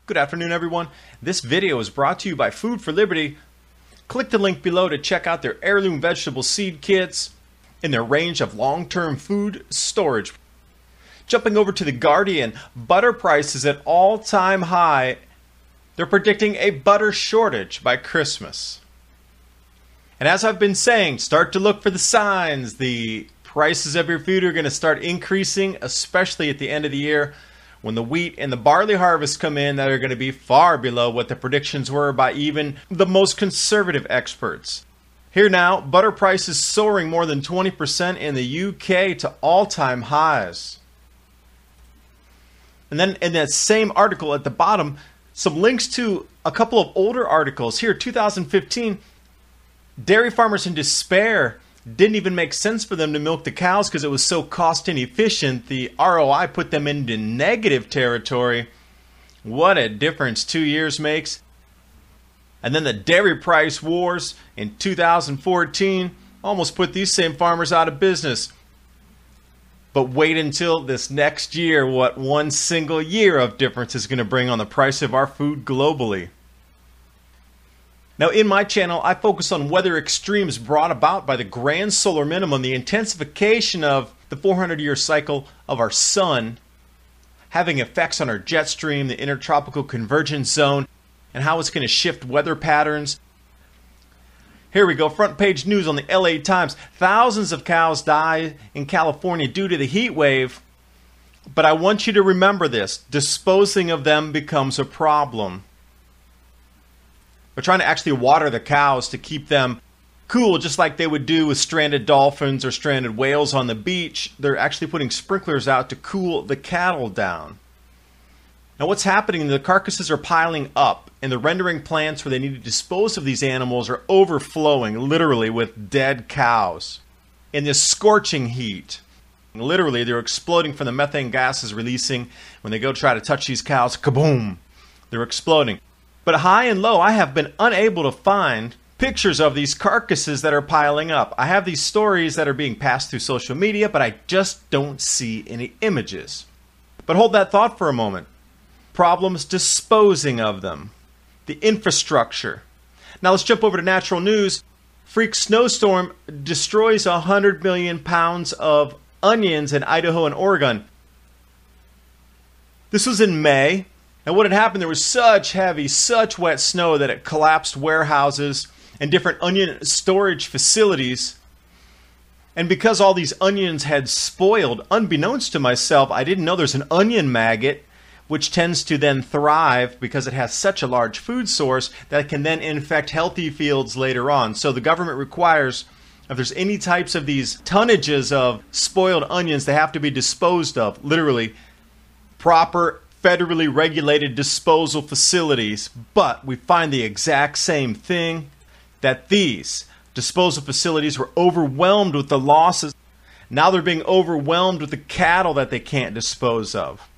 Good afternoon, everyone. This video is brought to you by Food for Liberty. Click the link below to check out their heirloom vegetable seed kits in their range of long-term food storage. Jumping over to The Guardian, butter prices at all-time high. They're predicting a butter shortage by Christmas. And as I've been saying, start to look for the signs. The prices of your food are going to start increasing, especially at the end of the year, when the wheat and the barley harvests come in that are going to be far below what the predictions were by even the most conservative experts. Here now, butter prices soaring more than 20% in the UK to all-time highs. And then in that same article at the bottom, some links to a couple of older articles. Here, 2015, dairy farmers in despair. Didn't even make sense for them to milk the cows because it was so cost inefficient. The ROI put them into negative territory. What a difference 2 years makes. And then the dairy price wars in 2014 almost put these same farmers out of business. But wait until this next year, what one single year of difference is going to bring on the price of our food globally. Now, in my channel, I focus on weather extremes brought about by the grand solar minimum, the intensification of the 400-year cycle of our sun, having effects on our jet stream, the intertropical convergence zone, and how it's going to shift weather patterns. Here we go, front page news on the LA Times. Thousands of cows die in California due to the heat wave. But I want you to remember this. Disposing of them becomes a problem. They're trying to actually water the cows to keep them cool, just like they would do with stranded dolphins or stranded whales on the beach. They're actually putting sprinklers out to cool the cattle down. Now what's happening, the carcasses are piling up, and the rendering plants where they need to dispose of these animals are overflowing, literally, with dead cows. In this scorching heat, literally, they're exploding from the methane gases releasing when they go try to touch these cows. Kaboom! They're exploding. But high and low, I have been unable to find pictures of these carcasses that are piling up. I have these stories that are being passed through social media, but I just don't see any images. But hold that thought for a moment. Problems disposing of them. The infrastructure. Now let's jump over to natural news. Freak snowstorm destroys 100 million pounds of onions in Idaho and Oregon. This was in May. And what had happened, there was such heavy, such wet snow that it collapsed warehouses and different onion storage facilities. And because all these onions had spoiled, unbeknownst to myself, I didn't know there's an onion maggot, which tends to then thrive because it has such a large food source that it can then infect healthy fields later on. So the government requires, if there's any types of these tonnages of spoiled onions, they have to be disposed of, literally, proper federally regulated disposal facilities. But we find the exact same thing, that these disposal facilities were overwhelmed with the losses. Now they're being overwhelmed with the cattle that they can't dispose of.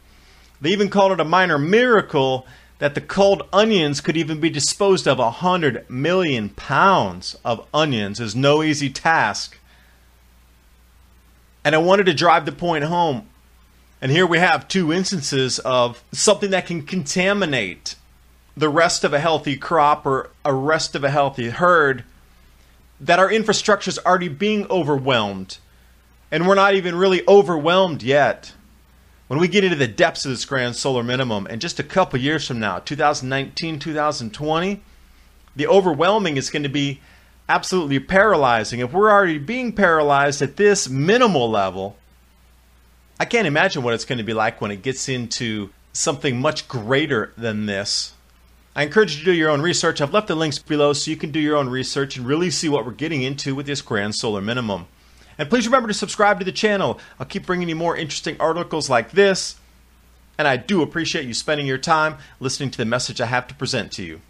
They even called it a minor miracle that the culled onions could even be disposed of. 100 million pounds of onions is no easy task. And I wanted to drive the point home. And here we have two instances of something that can contaminate the rest of a healthy crop or a rest of a healthy herd, that our infrastructure is already being overwhelmed. And we're not even really overwhelmed yet. When we get into the depths of this grand solar minimum, and just a couple years from now, 2019, 2020, the overwhelming is going to be absolutely paralyzing. If we're already being paralyzed at this minimal level, I can't imagine what it's going to be like when it gets into something much greater than this. I encourage you to do your own research. I've left the links below so you can do your own research and really see what we're getting into with this grand solar minimum. And please remember to subscribe to the channel. I'll keep bringing you more interesting articles like this. And I do appreciate you spending your time listening to the message I have to present to you.